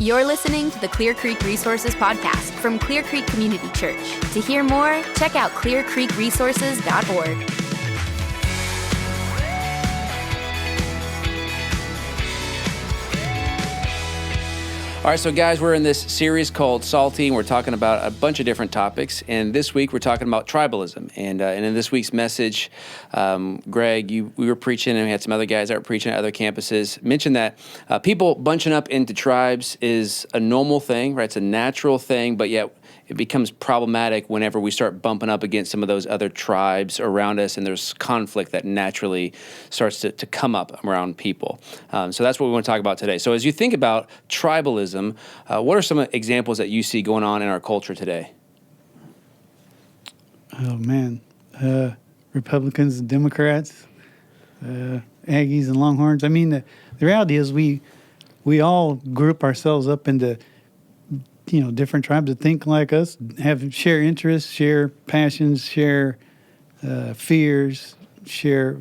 You're listening to the Clear Creek Resources podcast from Clear Creek Community Church. To hear more, check out clearcreekresources.org. All right, so guys, we're in this series called Salty, and we're talking about a bunch of different topics. And this week, we're talking about tribalism. And in this week's message, Greg, we were preaching, and we had some other guys that were preaching at other campuses, mentioned that people bunching up into tribes is a normal thing, right? It's a natural thing, but yet it becomes problematic whenever we start bumping up against some of those other tribes around us, and there's conflict that naturally starts to come up around people. So that's what we want to talk about today. So as you think about tribalism, what are some examples that you see going on in our culture today? Oh, man. Republicans and Democrats, Aggies and Longhorns. I mean, the reality is we all group ourselves up into different tribes that think like us, share interests, share passions, share fears,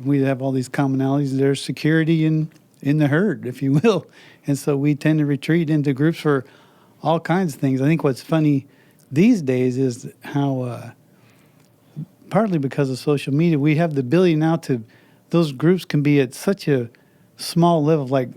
we have all these commonalities. There's security in the herd, if you will. And so we tend to retreat into groups for all kinds of things. I think what's funny these days is how, partly because of social media, we have the ability now those groups can be at such a small level, like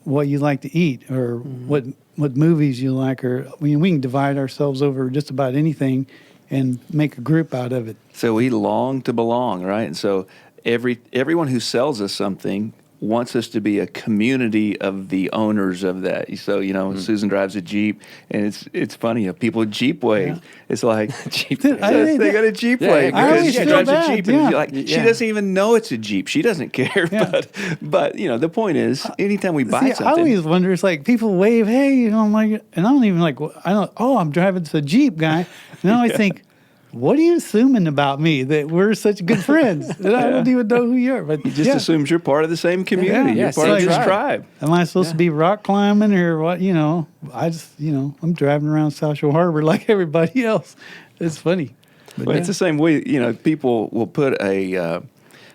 what you like to eat or what movies you like, or we can divide ourselves over just about anything and make a group out of it. So we long to belong, right? And so everyone who sells us something wants us to be a community of the owners of that. So, Susan drives a Jeep, and it's funny. People Jeep wave. Yeah. It's like, Jeep they got a Jeep wave because she drives a Jeep. And she doesn't even know it's a Jeep. She doesn't care. Yeah. But the point is, anytime we buy something. I always wonder, it's like people wave, hey, I'm like, and I don't even I'm driving this Jeep guy. And I always think, what are you assuming about me, that we're such good friends? And I don't even know who you are. But he just assumes you're part of the same community. You're part of his tribe. Am I supposed to be rock climbing or what? I just, I'm driving around South Shore Harbor like everybody else. It's funny. But it's the same way, people will put a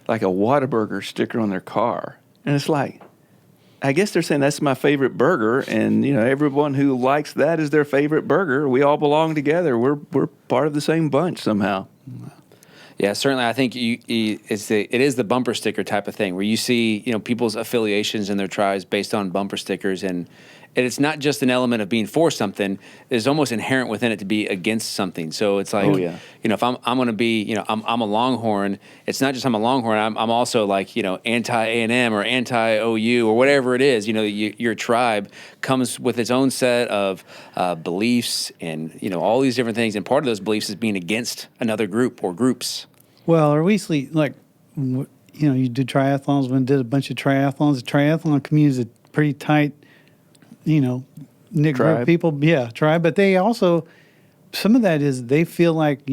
Whataburger sticker on their car. And it's like, I guess they're saying that's my favorite burger, and everyone who likes that is their favorite burger. We all belong together. We're part of the same bunch somehow. Yeah, certainly. I think it is the bumper sticker type of thing where you see people's affiliations in their tribes based on bumper stickers, and it's not just an element of being for something. It's almost inherent within it to be against something. So it's like, if I'm going to be, I'm a Longhorn. It's not just I'm a Longhorn. I'm also like, anti A&M or anti OU or whatever it is. Your tribe comes with its own set of beliefs and all these different things. And part of those beliefs is being against another group or groups. Well, or we see you do triathlons. When I did a bunch of triathlons, the triathlon community is a pretty tight. Group of people, tribe. But they also, some of that is they feel like,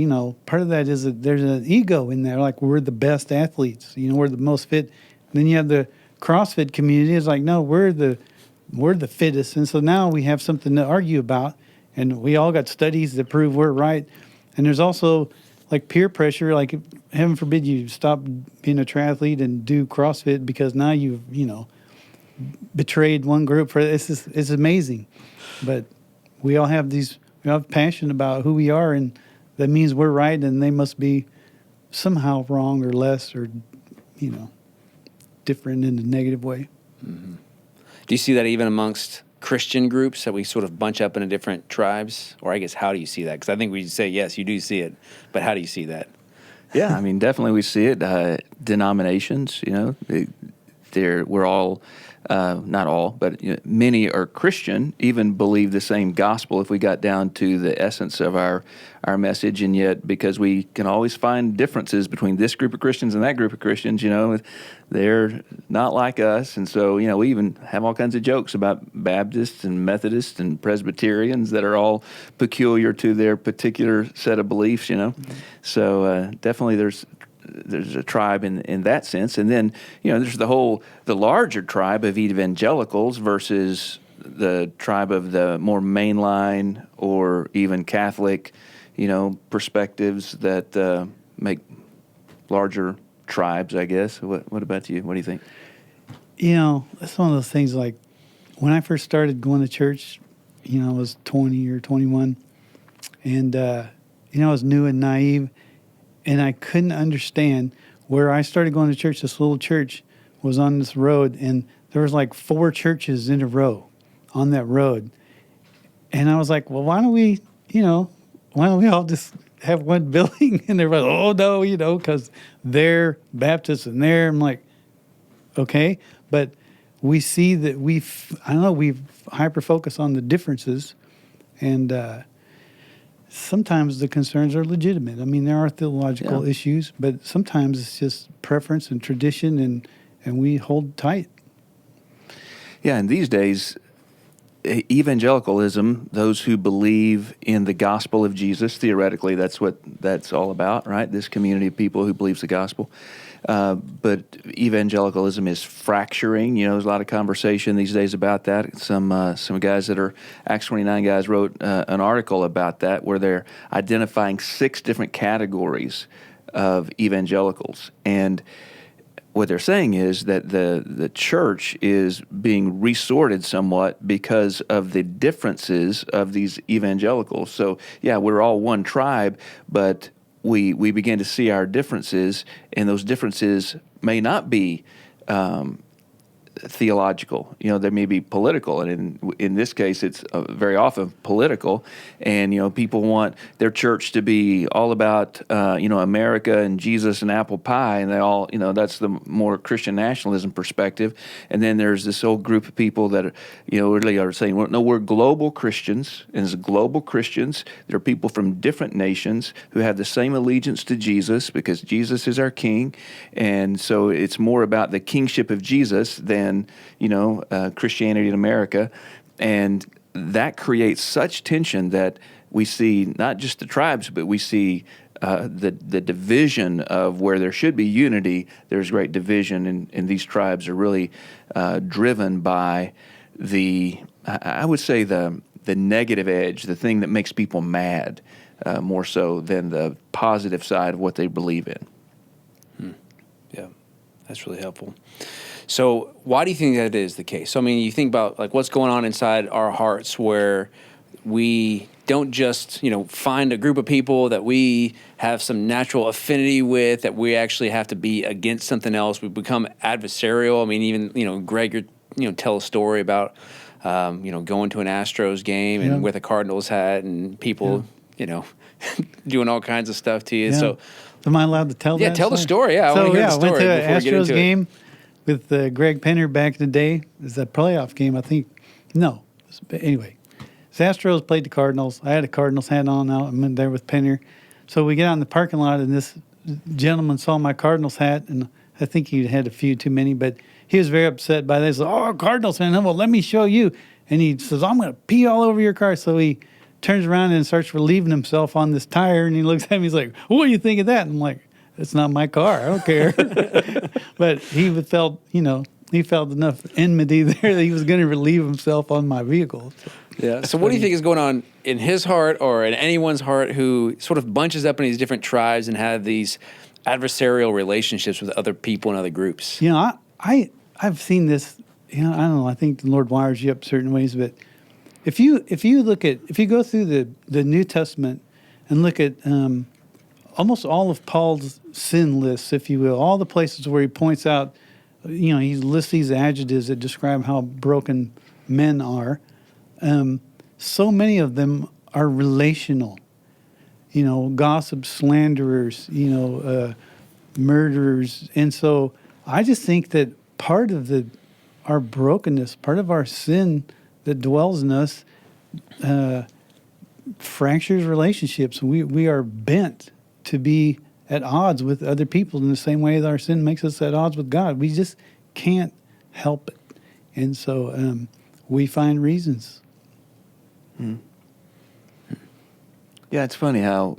part of that is that there's an ego in there, like we're the best athletes, we're the most fit. And then you have the CrossFit community. It's like, no, we're the fittest. And so now we have something to argue about, and we all got studies that prove we're right. And there's also like peer pressure, like heaven forbid you stop being a triathlete and do CrossFit because now you've, betrayed one group. It's amazing, but we all have passion about who we are, and that means we're right, and they must be somehow wrong or less or different in a negative way. Mm-hmm. Do you see that even amongst Christian groups, that we sort of bunch up into different tribes? Or I guess, how do you see that? Because I think we say yes, you do see it, but how do you see that? Yeah, I mean, definitely we see it. Denominations, we're all. Not all, but many are Christian, even believe the same gospel if we got down to the essence of our message. And yet, because we can always find differences between this group of Christians and that group of Christians, they're not like us. And so, we even have all kinds of jokes about Baptists and Methodists and Presbyterians that are all peculiar to their particular set of beliefs, So definitely there's a tribe in that sense. And then, there's the larger tribe of evangelicals versus the tribe of the more mainline or even Catholic, perspectives that make larger tribes, I guess. What about you? What do you think? That's one of those things, like when I first started going to church, I was 20 or 21, and I was new and naive, and I couldn't understand where I started going to church. This little church was on this road, and there was like 4 churches in a row on that road. And I was like, well, why don't we all just have one building? And they're like, oh, no, because they're Baptists and they're, I'm like, okay. But we see that we've hyper-focused on the differences. And sometimes the concerns are legitimate. I mean, there are theological issues, but sometimes it's just preference and tradition, and we hold tight. Yeah, and these days, evangelicalism, those who believe in the gospel of Jesus, theoretically, that's what that's all about, right? This community of people who believes the gospel. But evangelicalism is fracturing. There's a lot of conversation these days about that. Some guys that are Acts 29 guys wrote an article about that where they're identifying 6 different categories of evangelicals. And what they're saying is that the church is being resorted somewhat because of the differences of these evangelicals. So, yeah, we're all one tribe, but we begin to see our differences, and those differences may not be theological. They may be political, and in this case, it's very often political. And people want their church to be all about America and Jesus and apple pie, and they all that's the more Christian nationalism perspective. And then there's this whole group of people that really are saying, well, no, we're global Christians, and as global Christians, there are people from different nations who have the same allegiance to Jesus because Jesus is our King, and so it's more about the kingship of Jesus than Christianity in America. And that creates such tension that we see not just the tribes, but we see the division of where there should be unity. There's great division, and these tribes are really driven by I would say the negative edge, the thing that makes people mad, more so than the positive side of what they believe in. Yeah, that's really helpful. So why do you think that is the case? So, I mean, you think about like what's going on inside our hearts where we don't just, find a group of people that we have some natural affinity with, that we actually have to be against something else. We become adversarial. I mean, even, Greg, tell a story about, going to an Astros game and with a Cardinals hat and people, doing all kinds of stuff to you. Yeah. So, am I allowed to tell that? Yeah, tell the story. Yeah, I want to hear the story I went to before an we get into Astros it. game with Greg Penner back in the day. It was a playoff game, I think. No. Anyway, the Astros played the Cardinals. I had a Cardinals hat on out. I'm in there with Penner. So we get out in the parking lot, and this gentleman saw my Cardinals hat, and I think he had a few too many, but he was very upset by this. Oh, Cardinals fan. Well, let me show you. And he says, I'm going to pee all over your car. So he turns around and starts relieving himself on this tire, and he looks at me. He's like, what do you think of that? And I'm like, it's not my car. I don't care. But he felt enough enmity there that he was going to relieve himself on my vehicle. So, yeah. So what do you think is going on in his heart or in anyone's heart who sort of bunches up in these different tribes and have these adversarial relationships with other people and other groups? I've seen this. I don't know. I think the Lord wires you up certain ways, but if you go through the New Testament and look at almost all of Paul's sin lists, if you will, all the places where he points out, he lists these adjectives that describe how broken men are. So many of them are relational. Gossip, slanderers, murderers, and so I just think that part of our brokenness, part of our sin that dwells in us, fractures relationships. We are bent to be at odds with other people in the same way that our sin makes us at odds with God. We just can't help it. And so we find reasons. Yeah, it's funny how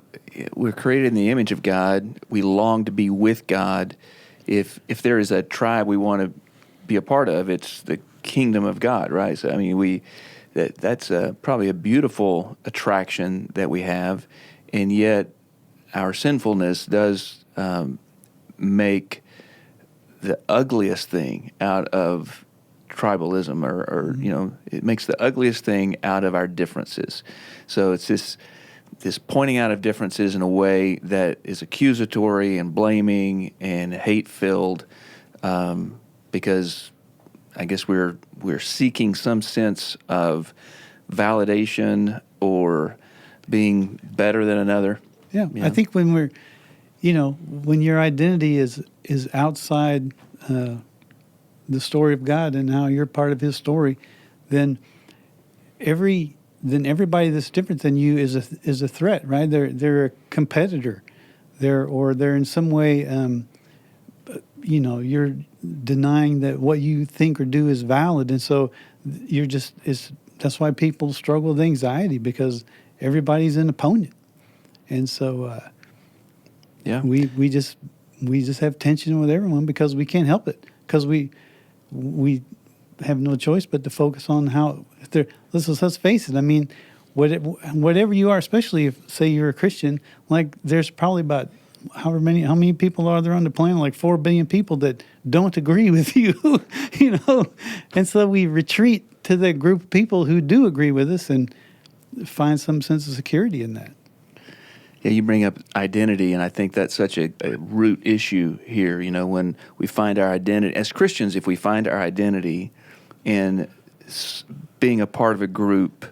we're created in the image of God. We long to be with God. If there is a tribe we want to be a part of, it's the kingdom of God, right? So, I mean, that's probably a beautiful attraction that we have, and yet our sinfulness does make the ugliest thing out of tribalism, or it makes the ugliest thing out of our differences. So it's this pointing out of differences in a way that is accusatory and blaming and hate-filled, because I guess we're seeking some sense of validation or being better than another. Yeah, I think when we're, when your identity is outside the story of God and how you're part of His story, then everybody that's different than you is a threat, right? They're a competitor, they're in some way, you're denying that what you think or do is valid, and so that's why people struggle with anxiety, because everybody's an opponent, and so we just have tension with everyone because we can't help it, because we have no choice but to focus on how. Let's face it. I mean, whatever you are, especially if, say, you're a Christian, like there's probably about how many people are there on the planet? Like 4 billion people that don't agree with you, and so we retreat to the group of people who do agree with us and find some sense of security in that. Yeah, you bring up identity, and I think that's such a root issue here. When we find our identity as Christians, if we find our identity in being a part of a group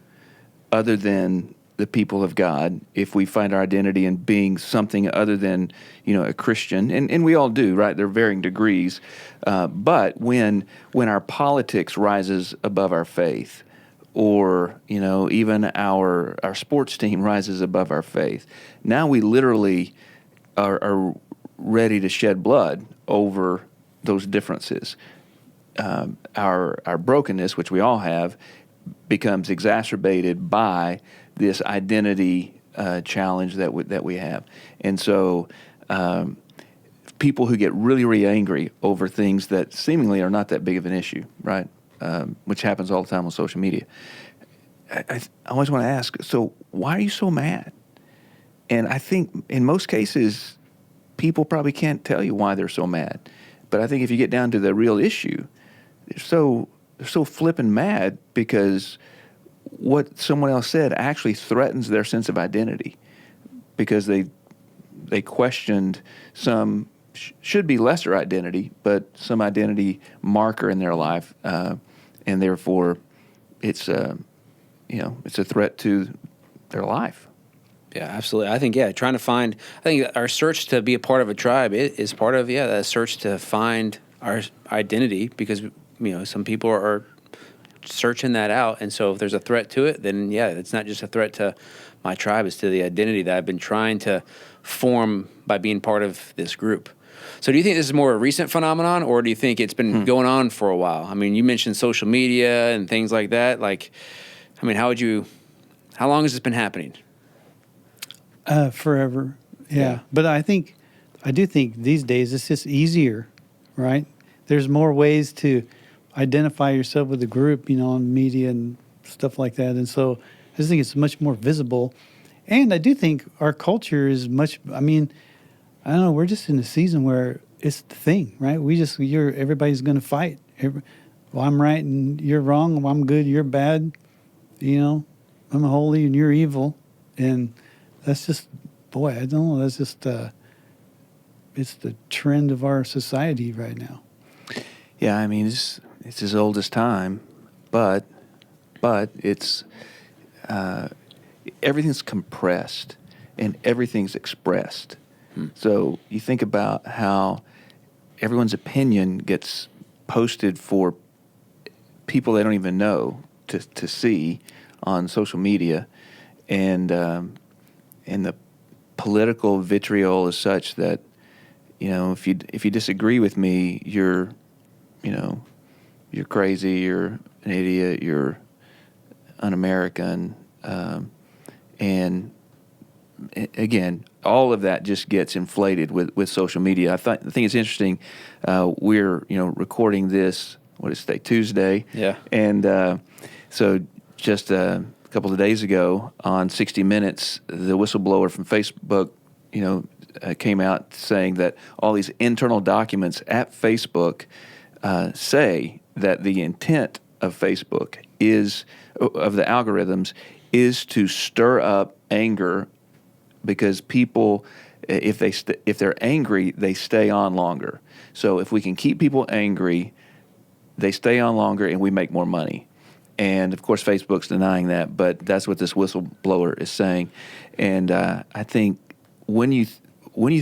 other than the people of God, if we find our identity in being something other than, a Christian, and we all do, right? There are varying degrees, but when our politics rises above our faith, or even our sports team rises above our faith, now we literally are ready to shed blood over those differences. Our brokenness, which we all have, becomes exacerbated by this identity challenge that we have, and so people who get really, really angry over things that seemingly are not that big of an issue, right? Which happens all the time on social media. I always want to ask, so why are you so mad? And I think in most cases, people probably can't tell you why they're so mad. But I think if you get down to the real issue, they're so flippin' mad because what someone else said actually threatens their sense of identity, because they questioned some should be lesser identity, but some identity marker in their life, and therefore it's a threat to their life. Yeah, absolutely. I think, I think our search to be a part of a tribe is part of, that search to find our identity, because, some people are searching that out. And so if there's a threat to it, then, it's not just a threat to my tribe, it's to the identity that I've been trying to form by being part of this group. So do you think this is more a recent phenomenon, or do you think it's been going on for a while? I mean, you mentioned social media and things like that. How long has this been happening? Forever, yeah. But I do think these days it's just easier, right? There's more ways to identify yourself with a group, on media and stuff like that. And so I just think it's much more visible. And I do think our culture is I don't know, we're just in a season where it's the thing, right? Everybody's going to fight. I'm right and you're wrong. I'm good, you're bad. I'm holy and you're evil. And that's just, I don't know, that's just, it's the trend of our society right now. Yeah, I mean, it's as old as time, but it's, everything's compressed and everything's expressed. So you think about how everyone's opinion gets posted for people they don't even know to see on social media, and the political vitriol is such that if you disagree with me, you're crazy, you're an idiot, you're un-American, and again, all of that just gets inflated with social media. I think it's interesting. We're recording this. What is today? Tuesday. Yeah. And so just a couple of days ago on 60 Minutes, the whistleblower from Facebook, came out saying that all these internal documents at Facebook say that the intent of Facebook of the algorithms, is to stir up anger, because people, if they're angry, they stay on longer. So if we can keep people angry, they stay on longer, and we make more money. And of course, Facebook's denying that, but that's what this whistleblower is saying. And I think when you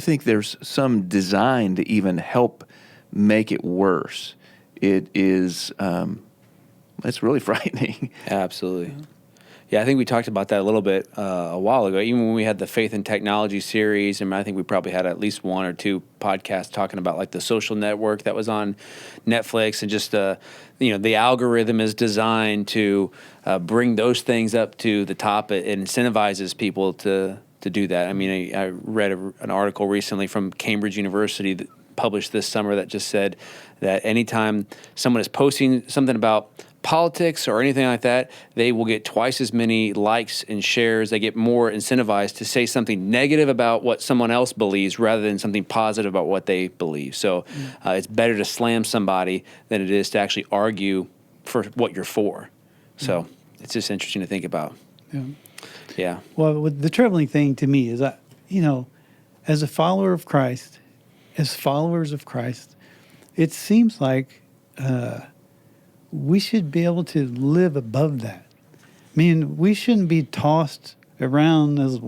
think there's some design to even help make it worse, it is it's really frightening. Absolutely. Yeah, I think we talked about that a little bit a while ago. Even when we had the Faith and Technology series, and I think we probably had at least one or two podcasts talking about like the Social Network that was on Netflix, and just the algorithm is designed to bring those things up to the top. It incentivizes people to do that. I mean, I read an article recently from Cambridge University that published this summer that just said that anytime someone is posting something about politics or anything like that, they will get twice as many likes and shares. They get more incentivized to say something negative about what someone else believes rather than something positive about what they believe. So it's better to slam somebody than it is to actually argue for what you're for. So it's just interesting to think about. Yeah. Well, the troubling thing to me is, as a follower of Christ, as followers of Christ, it seems like we should be able to live above that. I mean, we shouldn't be tossed around as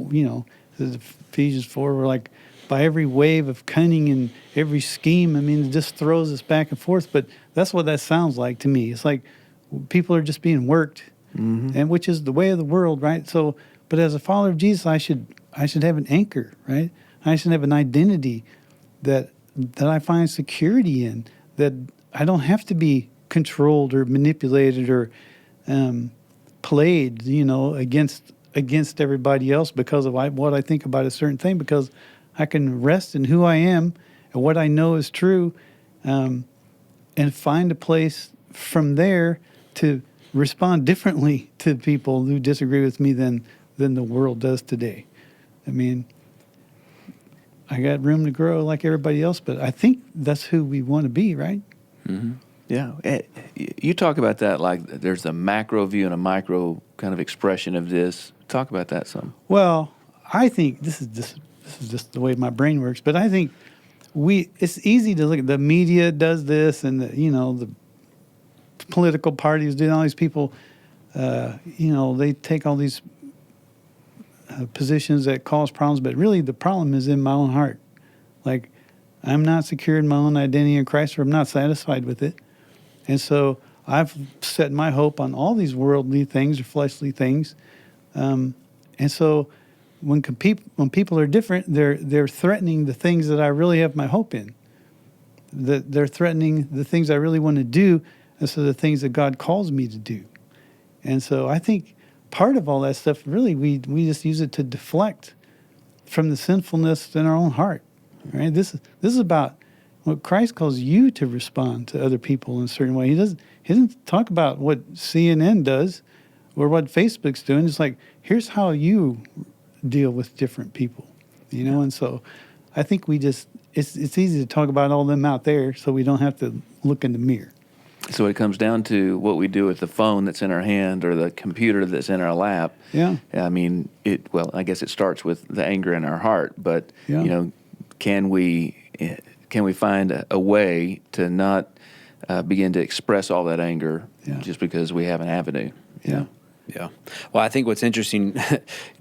Ephesians 4, we're like, by every wave of cunning and every scheme. I mean, it just throws us back and forth. But that's what that sounds like to me. It's like people are just being worked, and which is the way of the world, right? So, but as a follower of Jesus, I should have an anchor, right? I should have an identity that I find security in, that I don't have to be controlled or manipulated or played, against everybody else because of what I think about a certain thing, because I can rest in who I am and what I know is true, and find a place from there to respond differently to people who disagree with me than the world does today. I mean, I got room to grow like everybody else, but I think that's who we want to be, right? Mm-hmm. Yeah. You talk about that like there's a macro view and a micro kind of expression of this. Talk about that some. Well, I think this is just the way my brain works, but I think it's easy to look at the media does this, and the political parties do, all these people, they take all these positions that cause problems, but really the problem is in my own heart. Like, I'm not secure in my own identity in Christ, or I'm not satisfied with it. And so I've set my hope on all these worldly things or fleshly things. And so when people are different, they're threatening the things that I really have my hope in. That they're threatening the things I really want to do instead of the things that God calls me to do. And so I think part of all that stuff, really, we just use it to deflect from the sinfulness in our own heart. Right? This is about what Christ calls you to respond to other people in a certain way. He doesn't talk about what CNN does or what Facebook's doing. It's like, here's how you deal with different people, And so I think it's easy to talk about all them out there, so we don't have to look in the mirror. So it comes down to what we do with the phone that's in our hand or the computer that's in our lap. Yeah. I mean, I guess it starts with the anger in our heart, but can we find a way to not begin to express all that anger just because we have an avenue? Yeah. Yeah. Well, I think what's interesting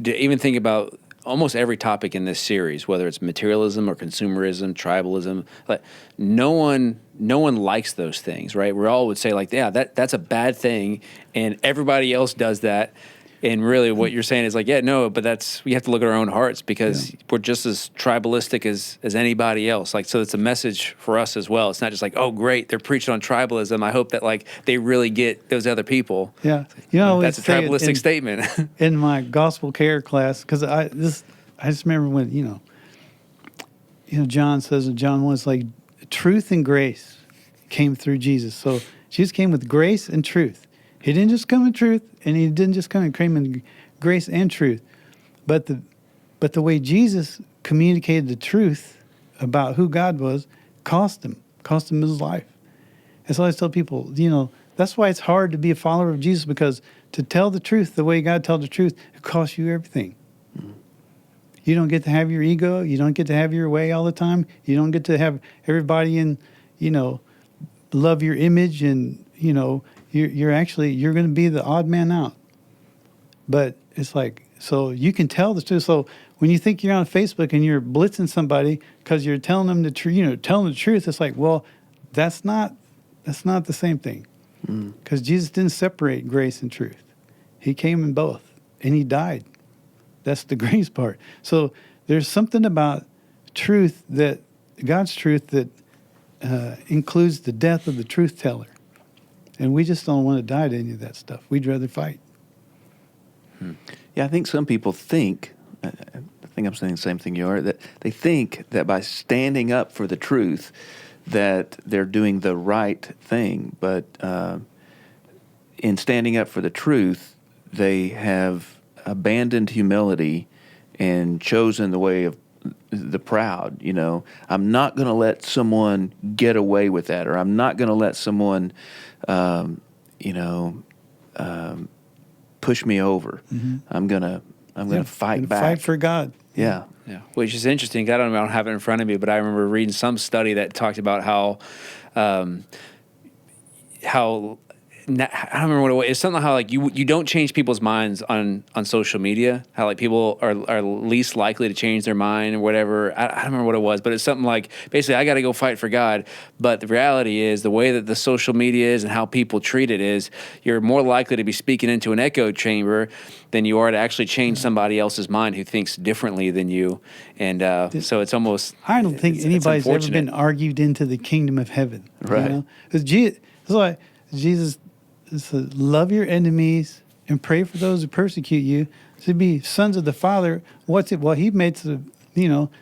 to even think about almost every topic in this series, whether it's materialism or consumerism, tribalism, like no one likes those things, right? We all would say like, yeah, that's a bad thing, and everybody else does that. And really what you're saying is like, but we have to look at our own hearts, because we're just as tribalistic as anybody else. Like, so it's a message for us as well. It's not just like, oh, great, they're preaching on tribalism. I hope that like they really get those other people. Yeah. That's a tribalistic statement. In my gospel care class, because I just remember when, John says in John 1, it's like truth and grace came through Jesus. So Jesus came with grace and truth. He didn't just come in truth, and he didn't just come in grace and truth. But the way Jesus communicated the truth about who God was cost him his life. And so I always tell people, that's why it's hard to be a follower of Jesus, because to tell the truth the way God tells the truth, it costs you everything. You don't get to have your ego. You don't get to have your way all the time. You don't get to have everybody love your image, and, you're going to be the odd man out. But it's like, so you can tell the truth. So when you think you're on Facebook and you're blitzing somebody because you're telling them the truth, telling the truth, it's like, well, that's not the same thing. Because Jesus didn't separate grace and truth. He came in both, and he died. That's the grace part. So there's something about truth, that God's truth, that includes the death of the truth teller. And we just don't want to die to any of that stuff. We'd rather fight. Yeah, I think some people think, I think I'm saying the same thing you are, that they think that by standing up for the truth that they're doing the right thing. But in standing up for the truth, they have abandoned humility and chosen the way of the proud. I'm not going to let someone get away with that, or I'm not going to let someone, push me over. I'm gonna fight back. Fight for God. Yeah. Yeah, which is interesting. I don't have it in front of me, but I remember reading some study that talked about how I don't remember what it was. It's something how like you don't change people's minds on social media. How like people are least likely to change their mind or whatever. I don't remember what it was, but it's something like basically I got to go fight for God. But the reality is the way that the social media is and how people treat it is you're more likely to be speaking into an echo chamber than you are to actually change somebody else's mind who thinks differently than you. And so it's almost I don't think anybody's ever been argued into the kingdom of heaven. Right. It's like Jesus said, love your enemies and pray for those who persecute you. To be sons of the Father, what's it? Well, he makes the,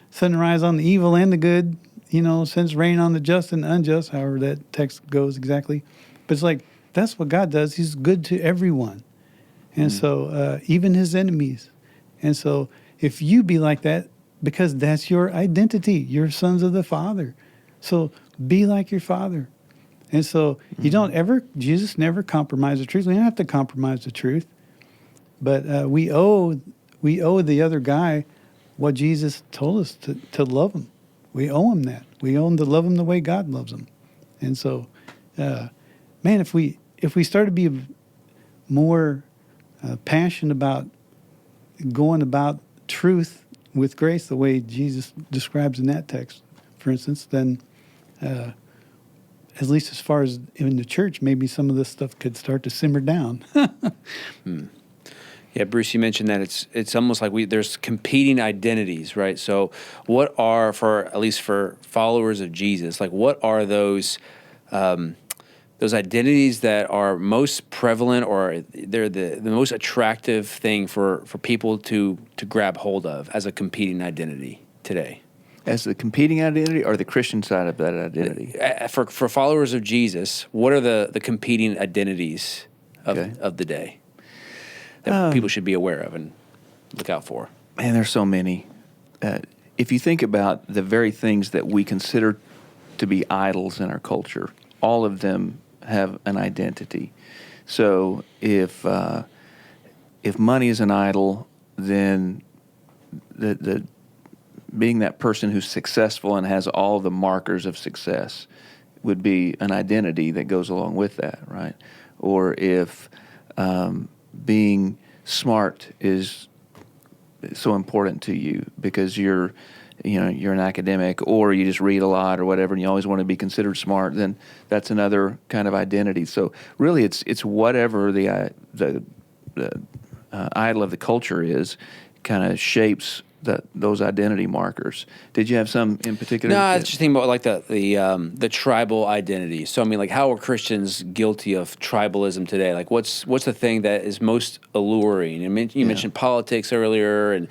sun rise on the evil and the good, sends rain on the just and the unjust, however that text goes exactly. But it's like, that's what God does. He's good to everyone. And so even his enemies. And so if you be like that, because that's your identity, you're sons of the Father. So be like your Father. And so Jesus never compromised the truth. We don't have to compromise the truth. But we owe the other guy what Jesus told us to love him. We owe him that. We owe him to love him the way God loves him. And so, man, if we start to be more passionate about going about truth with grace the way Jesus describes in that text, for instance, then at least as far as in the church, maybe some of this stuff could start to simmer down. Yeah, Bruce, you mentioned that it's almost like there's competing identities, right? So what are, at least for followers of Jesus, like what are those identities that are most prevalent, or they're the most attractive thing for people to grab hold of as a competing identity today? As the competing identity or the Christian side of that identity? For followers of Jesus, what are the competing identities of the day that people should be aware of and look out for? Man, there's so many. If you think about the very things that we consider to be idols in our culture, all of them have an identity. So if money is an idol, then the being that person who's successful and has all the markers of success would be an identity that goes along with that, right? Or if being smart is so important to you because you're an academic, or you just read a lot or whatever, and you always want to be considered smart, then that's another kind of identity. So really, it's whatever the idol of the culture is, kind of shapes those identity markers. Did you have some in particular? No, I was just thinking about like the tribal identity. So I mean, like, how are Christians guilty of tribalism today? Like, what's the thing that is most alluring? I mean, you mentioned politics earlier, and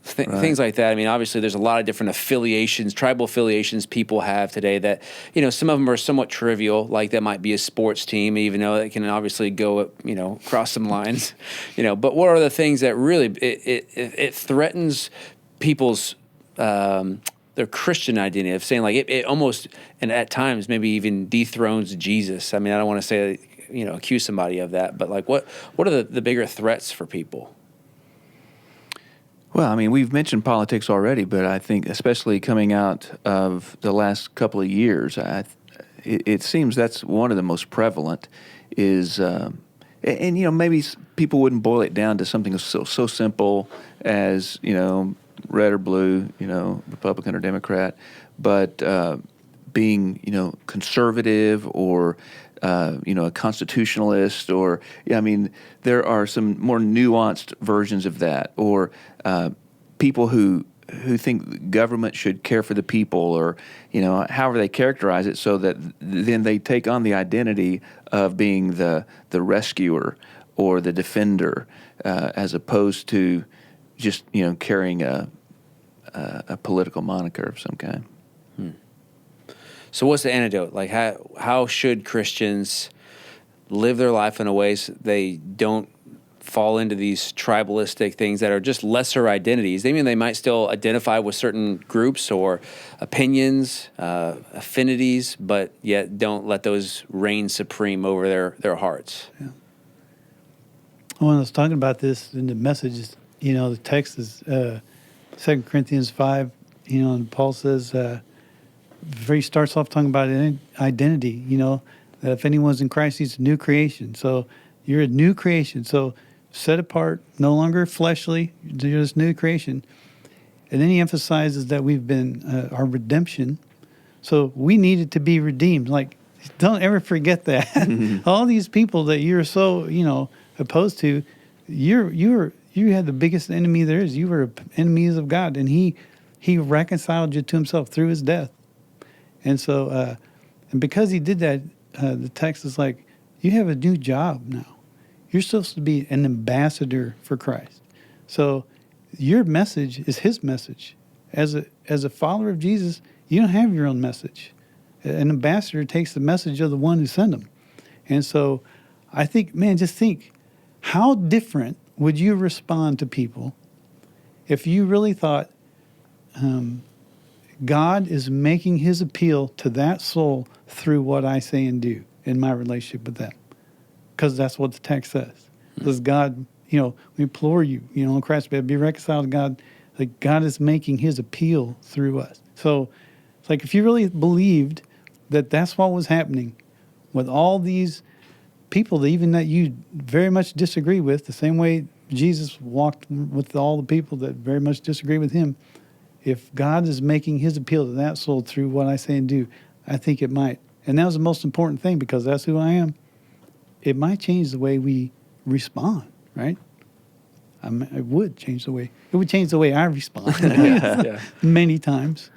things like that. I mean, obviously, there's a lot of different affiliations, tribal affiliations people have today that some of them are somewhat trivial. Like that might be a sports team, even though it can obviously go cross some lines. But what are the things that really it threatens people's their Christian identity, of saying like it almost, and at times maybe even dethrones Jesus. I mean, I don't want to say, accuse somebody of that, but like what are the bigger threats for people? Well, I mean, we've mentioned politics already, but I think especially coming out of the last couple of years, it seems that's one of the most prevalent is, and maybe people wouldn't boil it down to something so simple as, red or blue, Republican or Democrat, but being, conservative or, a constitutionalist or, there are some more nuanced versions of that, or people who think government should care for the people, or, however they characterize it, so that then they take on the identity of being the rescuer or the defender, as opposed to just, carrying a political moniker of some kind. So what's the antidote? Like how should Christians live their life in a way so they don't fall into these tribalistic things that are just lesser identities? I mean, they might still identify with certain groups or opinions, affinities, but yet don't let those reign supreme over their hearts. Yeah. When I was talking about this in the messages, the text is 2 Corinthians 5, and Paul says, before he starts off talking about identity, that if anyone's in Christ, he's a new creation. So you're a new creation. So set apart, no longer fleshly, you're this new creation. And then he emphasizes that we've been, our redemption. So we needed to be redeemed. Like, don't ever forget that. Mm-hmm. All these people that you're so, opposed to, you had the biggest enemy there is. You were enemies of God. And he reconciled you to himself through his death. And so, and because he did that, the text is like, you have a new job now. You're supposed to be an ambassador for Christ. So your message is his message. As a follower of Jesus, you don't have your own message. An ambassador takes the message of the one who sent him. And so I think, man, just think, how different would you respond to people if you really thought, God is making his appeal to that soul through what I say and do in my relationship with them? Because that's what the text says. Because God, we implore you, in Christ, be reconciled to God. Like, God is making his appeal through us. So it's like, if you really believed that that's what was happening with all these people that even that you very much disagree with, the same way Jesus walked with all the people that very much disagree with him, if God is making his appeal to that soul through what I say and do, I think it might. And that was the most important thing, because that's who I am. It might change the way we respond, right? It would change the way. It would change the way I respond many times.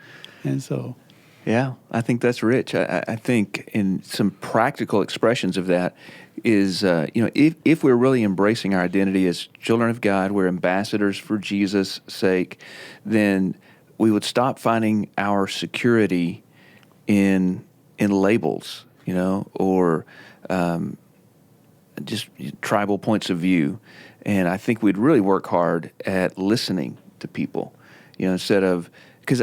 And so... Yeah, I think that's rich. I think in some practical expressions of that is, if we're really embracing our identity as children of God, we're ambassadors for Jesus' sake, then we would stop finding our security in labels, or just tribal points of view. And I think we'd really work hard at listening to people, instead of, because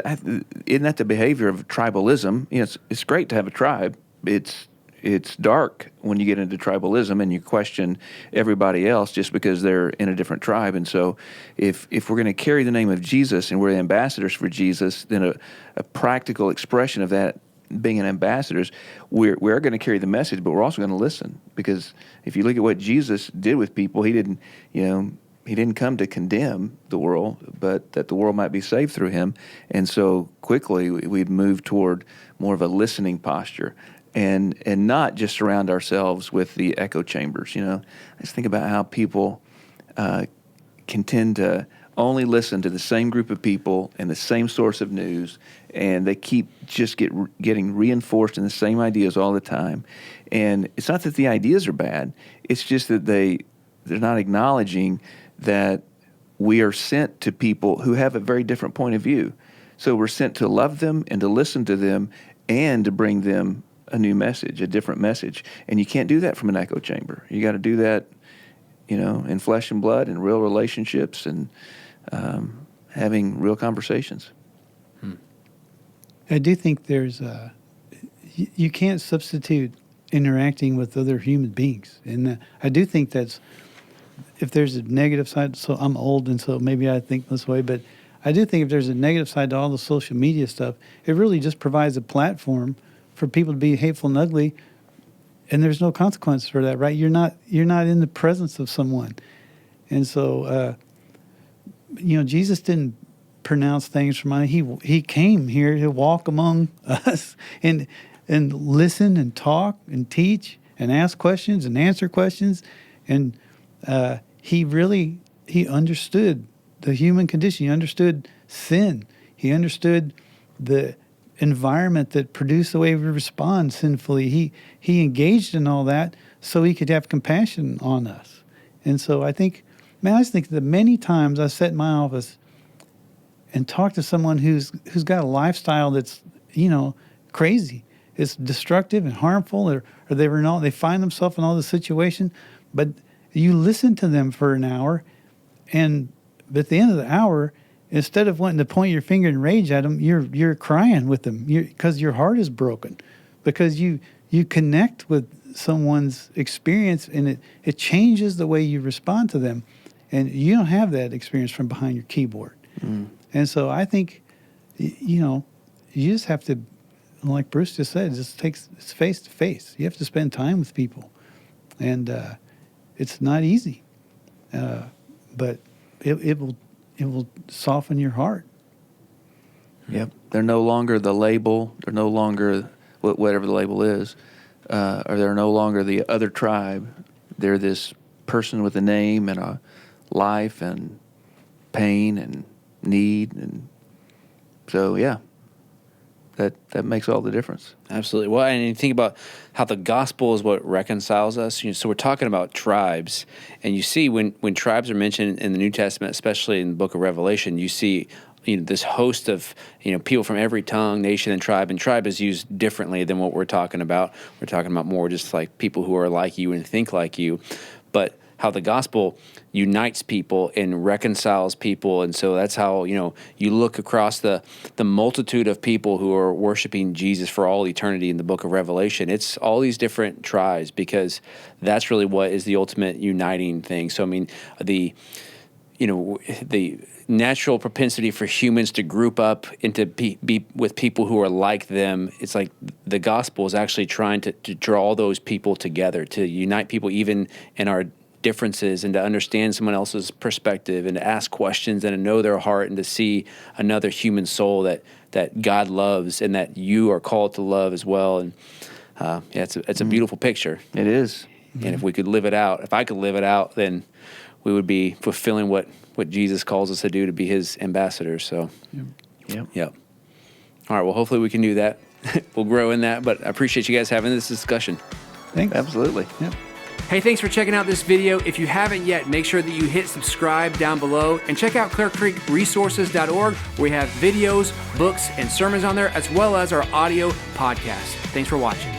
isn't that the behavior of tribalism? It's great to have a tribe. It's dark when you get into tribalism and you question everybody else just because they're in a different tribe. And so if we're going to carry the name of Jesus and we're ambassadors for Jesus, then a practical expression of that, being an ambassadors, we're going to carry the message, but we're also going to listen. Because if you look at what Jesus did with people, he didn't come to condemn the world, but that the world might be saved through him. And so quickly we'd move toward more of a listening posture and not just surround ourselves with the echo chambers. I just think about how people can tend to only listen to the same group of people and the same source of news, and they keep just getting reinforced in the same ideas all the time. And it's not that the ideas are bad, it's just that they're not acknowledging that we are sent to people who have a very different point of view. So we're sent to love them and to listen to them and to bring them a new message, a different message. And you can't do that from an echo chamber. You got to do that, in flesh and blood and real relationships and having real conversations. I do think there's you can't substitute interacting with other human beings, and I do think that's, if there's a negative side. So I'm old, and so maybe I think this way, but I do think if there's a negative side to all the social media stuff, it really just provides a platform for people to be hateful and ugly, and there's no consequence for that, right? You're not in the presence of someone, and so Jesus didn't pronounce things from on. He came here to walk among us and listen and talk and teach and ask questions and answer questions, and he understood the human condition. He understood sin. He understood the environment that produced the way we respond sinfully. He engaged in all that so he could have compassion on us. And so I just think that many times I sat in my office and talked to someone who's got a lifestyle that's, crazy. It's destructive and harmful, or they find themselves in all this situation, but you listen to them for an hour, and at the end of the hour, instead of wanting to point your finger and rage at them, you're crying with them because your heart is broken, because you connect with someone's experience, and it changes the way you respond to them, and you don't have that experience from behind your keyboard. And so I think, you just have to, like Bruce just said, it's face to face. You have to spend time with people, and it's not easy, but it will soften your heart. Yep. They're no longer the label. They're no longer whatever the label is, or they're no longer the other tribe. They're this person with a name and a life and pain and need, and so that makes all the difference. Absolutely. Well, and you think about how the gospel is what reconciles us. So we're talking about tribes, and you see when tribes are mentioned in the New Testament, especially in the book of Revelation, you see this host of people from every tongue, nation, and tribe is used differently than what we're talking about. We're talking about more just like people who are like you and think like you, but how the gospel unites people and reconciles people. And so that's how, you look across the multitude of people who are worshiping Jesus for all eternity in the book of Revelation. It's all these different tribes, because that's really what is the ultimate uniting thing. So, I mean, the natural propensity for humans to group up and to be with people who are like them, it's like the gospel is actually trying to draw those people together, to unite people even in our differences, and to understand someone else's perspective, and to ask questions, and to know their heart, and to see another human soul that God loves and that you are called to love as well. And it's a beautiful picture. It is. And if we could live it out, if I could live it out, then we would be fulfilling what Jesus calls us to do, to be his ambassadors. So, Yep. All right, well, hopefully we can do that. We'll grow in that, but I appreciate you guys having this discussion. Thanks. Absolutely. Yep. Hey, thanks for checking out this video. If you haven't yet, make sure that you hit subscribe down below, and check out ClearCreekResources.org, where we have videos, books, and sermons on there, as well as our audio podcast. Thanks for watching.